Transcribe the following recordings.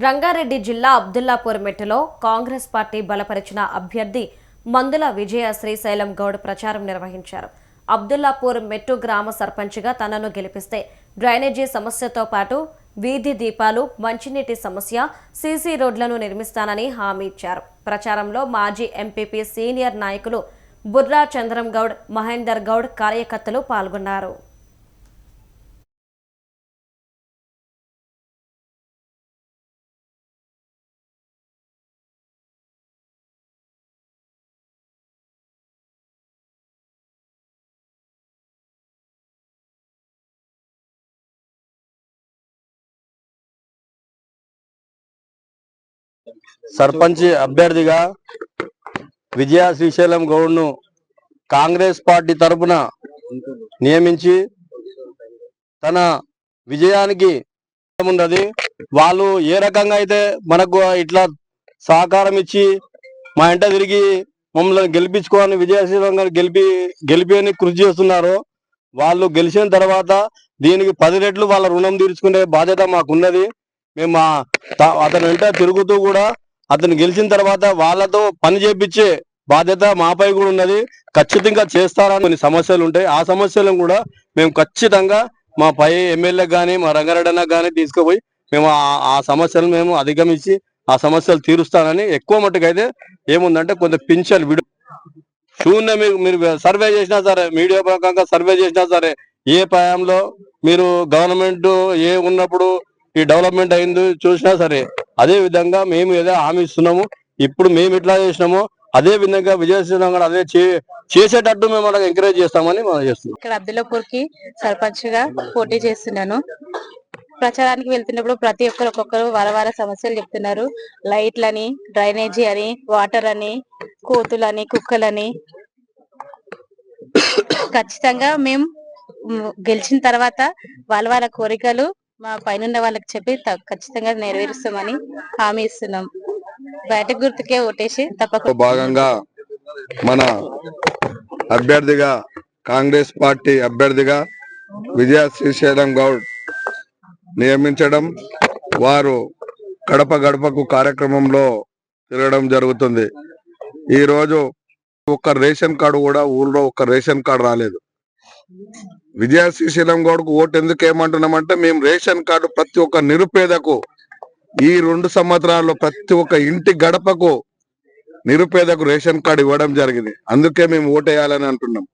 రంగారెడ్డి జిల్లా అబ్దుల్లాపూర్ మెట్టులో కాంగ్రెస్ పార్టీ బలపరిచిన అభ్యర్థి మందుల విజయ శ్రీశైలం గౌడ్ ప్రచారం నిర్వహించారు. అబ్దుల్లాపూర్ మెట్టు గ్రామ సర్పంచ్గా తనను గెలిపిస్తే డ్రైనేజీ సమస్యతో పాటు వీధి దీపాలు, మంచినీటి సమస్య, సీసీ రోడ్లను నిర్మిస్తానని హామీ ఇచ్చారు. ప్రచారంలో మాజీ ఎంపీపీ సీనియర్ నాయకులు బుర్రా చంద్రం గౌడ్, మహేందర్ గౌడ్ కార్యకర్తలు పాల్గొన్నారు. సర్పంచ్ అభ్యర్థిగా విజయ శ్రీశైలం గౌడ్ను కాంగ్రెస్ పార్టీ తరఫున నియమించి తన విజయానికి ఉన్నది. వాళ్ళు ఏ రకంగా అయితే మనకు ఇట్లా సహకారం ఇచ్చి మా ఇంట తిరిగి మమ్మల్ని గెలిపించుకోవాలని విజయ శ్రీశైలం గారు గెలిపి కృషి చేస్తున్నారో, వాళ్ళు గెలిచిన తర్వాత దీనికి 10 రెట్లు వాళ్ళ రుణం తీర్చుకునే బాధ్యత మాకున్నది. మేము అతని వెంట తిరుగుతూ కూడా అతను గెలిచిన తర్వాత వాళ్ళతో పని చేపించే బాధ్యత మాపై కూడా ఉన్నది. ఖచ్చితంగా చేస్తారని కొన్ని సమస్యలు ఉంటాయి. ఆ సమస్యలను కూడా మేము ఖచ్చితంగా మా పై ఎమ్మెల్యేకి కానీ మా రంగారెడ్డి అన్నకు కానీ తీసుకుపోయి మేము ఆ సమస్యలను మేము అధిగమించి ఆ సమస్యలు తీరుస్తానని. ఎక్కువ మట్టుకైతే ఏముందంటే కొంత పింఛన్ శూన్య మీరు సర్వే చేసినా సరే, మీడియా ప్రకారంగా సర్వే చేసినా సరే, ఏ టైంలో మీరు గవర్నమెంట్ ఏ ఉన్నప్పుడు ఈ డెవలప్మెంట్ అయింది చూసినా సరే, అదే విధంగా మేము ఏదో హామీ ఇస్తున్నాము. ఇప్పుడు మేము ఇట్లా చేసినామో అదే విధంగా విజయశ్రీరామ్ గారు అదే చేసేటట్టు మేము అలా ఎంకరేజ్ చేస్తామని మనం చేస్తున్నాం. ఇక్కడ అబ్దుల్లాపూర్ కి సర్పంచ్ గా పోటీ చేస్తున్నాను. ప్రచారానికి వెళ్తున్నప్పుడు ప్రతి ఒక్కరు వార సమస్యలు చెప్తున్నారు. లైట్లని, డ్రైనేజీ అని, వాటర్ అని, కోతులని, కుక్కలని. ఖచ్చితంగా మేము గెలిచిన తర్వాత వాళ్ళ కోరికలు మా పైన వాళ్ళకి చెప్పి ఖచ్చితంగా నెరవేరుస్తామని హామీ ఇస్తున్నాం. బయట గుర్తుకే ఓటేసి తప్పకుండా. భాగంగా మన అభ్యర్థిగా కాంగ్రెస్ పార్టీ అభ్యర్థిగా విజయ శ్రీశైలం గౌడ్ నియమించడం, వారు గడప గడపకు కార్యక్రమంలో తిరగడం జరుగుతుంది. ఈ రోజు ఒక్క రేషన్ కార్డు కూడా ఊళ్ళో ఒక్క రేషన్ కార్డు రాలేదు. విజయ శ్రీశైలం గౌడ్కు ఓటు ఎందుకు ఏమంటున్నామంటే, మేము రేషన్ కార్డు ప్రతి ఒక్క నిరుపేదకు ఈ 2 సంవత్సరాల్లో ప్రతి ఒక్క ఇంటి గడపకు నిరుపేదకు రేషన్ కార్డు ఇవ్వడం జరిగింది. అందుకే మేము ఓటేయాలని అంటున్నాం.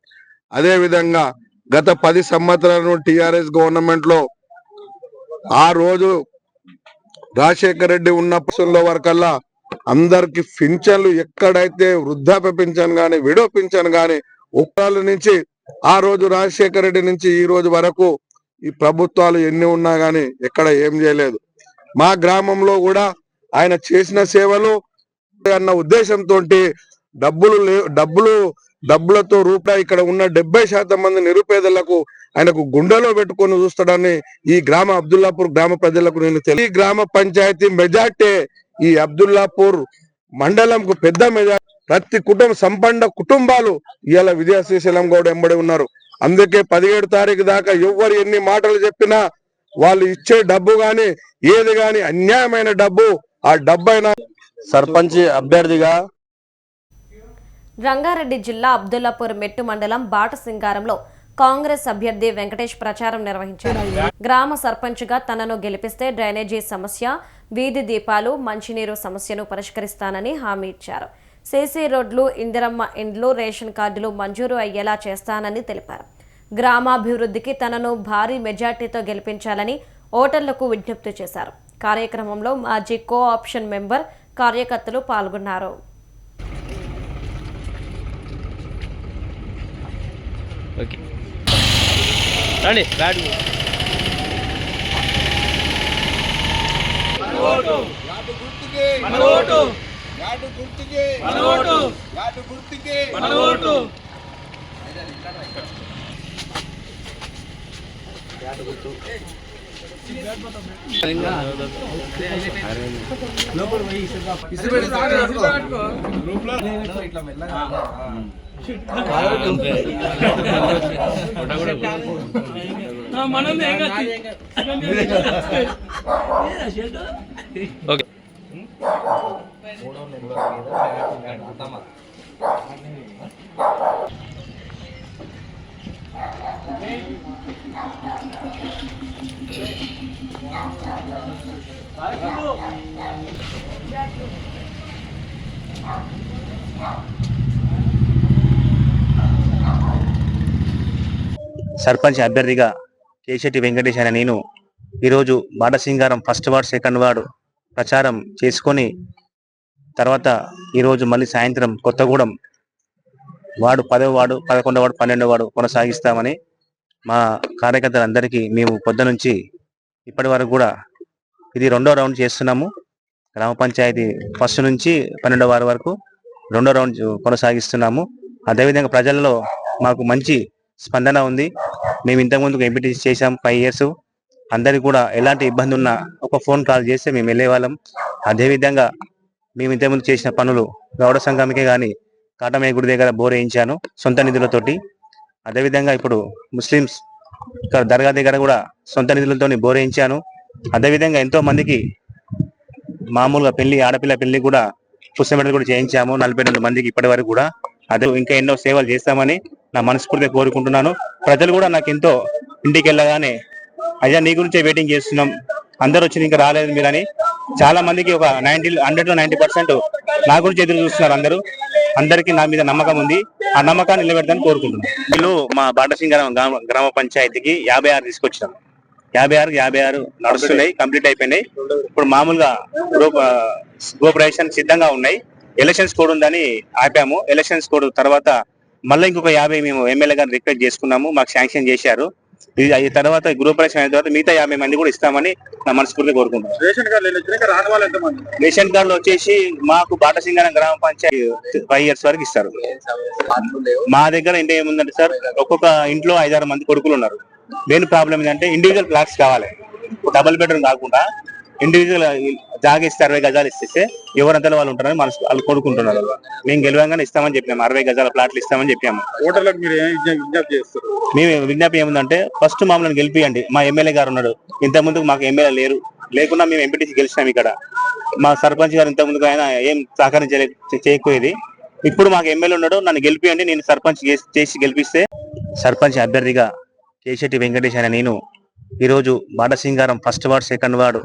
అదే విధంగా గత 10 సంవత్సరాలు టిఆర్ఎస్ గవర్నమెంట్ లో ఆ రోజు రాజశేఖర రెడ్డి ఉన్న పక్షంలో వరకల్లా అందరికి పింఛన్లు, ఎక్కడైతే వృద్ధాప్య పింఛన్ గాని, విడో పింఛన్ గాని, ఒక్కళ్ళ నుంచి ఆ రోజు రాజశేఖర రెడ్డి నుంచి ఈ రోజు వరకు ఈ ప్రభుత్వాలు ఎన్ని ఉన్నా గానీ ఎక్కడ ఏం చేయలేదు. మా గ్రామంలో కూడా ఆయన చేసిన సేవలు అన్న ఉద్దేశంతో డబ్బులతో రూపాయి ఇక్కడ ఉన్న 70% మంది నిరుపేదలకు ఆయనకు గుండెలో పెట్టుకొని చూస్తాడని ఈ గ్రామ అబ్దుల్లాపూర్ గ్రామ ప్రజలకు నేను ఈ గ్రామ పంచాయతీ మెజార్టీ ఈ అబ్దుల్లాపూర్ మండలంకు పెద్ద మెజార్టీ. ప్రతి సంపన్న కుటుంబాలు ఇవాళ విజయ శ్రీశైలం గౌడ్ ఎంబడి ఉన్నారు. అందుకే 17 తారీఖు దాకా ఎవరు ఎన్ని మాటలు చెప్పినా వాళ్ళు ఇచ్చే డబ్బు గాని ఏది గాని అన్యాయమైన డబ్బు, ఆ డబ్బు అయినా. సర్పంచ్ అభ్యర్థిగా రంగారెడ్డి జిల్లా అబ్దుల్లాపూర్ మెట్టు మండలం బాటసింగారంలో కాంగ్రెస్ అభ్యర్థి వెంకటేష్ ప్రచారం నిర్వహించారు. గ్రామ సర్పంచ్గా తనను గెలిపిస్తే డ్రైనేజీ సమస్య, వీధి దీపాలు, మంచినీరు సమస్యను పరిష్కరిస్తానని హామీ ఇచ్చారు. సీసీ రోడ్లు, ఇందిరమ్మ ఇండ్లు, రేషన్ కార్డులు మంజూరు అయ్యేలా చేస్తానని తెలిపారు. గ్రామాభివృద్ధికి తనను భారీ మెజార్టీతో గెలిపించాలని ఓటర్లకు విజ్ఞప్తి చేశారు. కార్యక్రమంలో మాజీ కోఆప్షన్ మెంబర్, కార్యకర్తలు పాల్గొన్నారు. సర్పంచ్ అభ్యర్థిగా కేశెట్టి వెంకటేష్ అనే నేను ఈరోజు Batasingaram first ward second ward ప్రచారం చేసుకొని తర్వాత ఈరోజు మళ్ళీ సాయంత్రం కొత్తగూడెం వార్డు 10వ వార్డు 11వ వార్డు 12వ వార్డు కొనసాగిస్తామని మా కార్యకర్తలందరికీ మేము పొద్దు నుంచి ఇప్పటి వరకు కూడా ఇది 2వ రౌండ్ చేస్తున్నాము. గ్రామ పంచాయతీ ఫస్ట్ నుంచి 12వ వార్డు వరకు 2వ రౌండ్ కొనసాగిస్తున్నాము. అదేవిధంగా ప్రజల్లో మాకు మంచి స్పందన ఉంది. మేము ఇంతకుముందు ఎంపీటీసీ చేశాం 5 ఇయర్స్. అందరికి కూడా ఎలాంటి ఇబ్బంది ఉన్నా ఒక ఫోన్ కాల్ చేస్తే మేము వెళ్ళేవాళ్ళం. అదేవిధంగా మేము ఇంతకుముందు చేసిన పనులు గౌడ సంఘానికే కానీ కాటమయ్య గుడి దగ్గర బోర్ వేయించాను సొంత నిధులతోటి. అదేవిధంగా ఇప్పుడు ముస్లిమ్స్ దర్గా దగ్గర కూడా సొంత నిధులతో బోర్ వేయించాను. అదేవిధంగా ఎంతో మందికి మామూలుగా పెళ్లి ఆడపిల్ల పెళ్లి కూడా పుస్తమెడలు కూడా చేయించాము 42 మందికి ఇప్పటి వరకు కూడా. అదే ఇంకా ఎన్నో సేవలు చేస్తామని నా మనస్ఫూర్తిగా కోరుకుంటున్నాను. ప్రజలు కూడా నాకు ఎంతో ఇంటికి వెళ్ళగానే అయ్యా నీ గురించే వెయిటింగ్ చేస్తున్నాం, అందరూ వచ్చి ఇంకా రాలేదు మీరని చాలా మందికి ఒక 100 to 90% నా గురించి ఎదురు చూస్తున్నారు. అందరికీ నా మీద నమ్మకం ఉంది. ఆ నమ్మకాన్ని నిలబెడతాను కోరుకుంటున్నాను. వీళ్ళు మా బాటసింగారం గ్రామ పంచాయతీకి 56 తీసుకొచ్చినాం. 56 నడుస్తున్నాయి, కంప్లీట్ అయిపోయినాయి. ఇప్పుడు మామూలుగా గృహప్రవేశం సిద్ధంగా ఉన్నాయి. ఎలక్షన్స్ కోడ్ ఉందని ఆపాము. ఎలక్షన్స్ కోడ్ తర్వాత మళ్ళీ ఇంకొక 50 మేము ఎమ్మెల్యే గారిని రిక్వెస్ట్ చేసుకున్నాము, మాకు శాంక్షన్ చేశారు. ఇది అయిన తర్వాత గృహప్రవేశం అయిన తర్వాత మిగతా 50 మంది కూడా ఇస్తామని నా మనస్ఫూర్తిగా కోరుకుంటున్నాను. రేషన్ కార్డులు వచ్చేసి మాకు బాటసింగారం గ్రామ పంచాయతీ 5 ఇయర్స్ వరకు ఇస్తారు. మా దగ్గర ఇంటి ఏముందంటే సార్, ఒక్కొక్క ఇంట్లో 5-6 మంది కొడుకులు ఉన్నారు. మెయిన్ ప్రాబ్లం ఏంటంటే ఇండివిజువల్ ఫ్లాట్స్ కావాలి, డబుల్ బెడ్రూమ్ కాకుండా ఇండివిజువల్ జాగిస్తే 60 గజాలు ఇస్తే ఎవరంతా వాళ్ళు ఉంటారని వాళ్ళు కోరుకుంటున్నారు. మేము గెలవంగానే ఇస్తామని చెప్పాము, 60 గజాల ప్లాట్లు ఇస్తామని చెప్పాము. ఓటర్లకు మీరు విజ్ఞప్తి చేస్తారు? మేము విజ్ఞప్తి ఏముందంటే ఫస్ట్ మమ్మల్ని గెలిపియండి. మా ఎమ్మెల్యే గారు ఉన్నాడు, ఇంత ముందుకు మాకు ఎమ్మెల్యే లేరు, లేకుండా మేము ఎంపీటీసీ గెలిచినాం. ఇక్కడ మా సర్పంచ్ గారు ఇంత ముందుకు ఆయన ఏం చేయకపోయేది. ఇప్పుడు మాకు ఎమ్మెల్యే ఉన్నాడు, నన్ను గెలిపియండి, నేను సర్పంచ్ చేసి గెలిపిస్తే. సర్పంచ్ అభ్యర్థిగా కేశెట్టి వెంకటేష్ అనే నేను ఈరోజు Batasingaram first ward second ward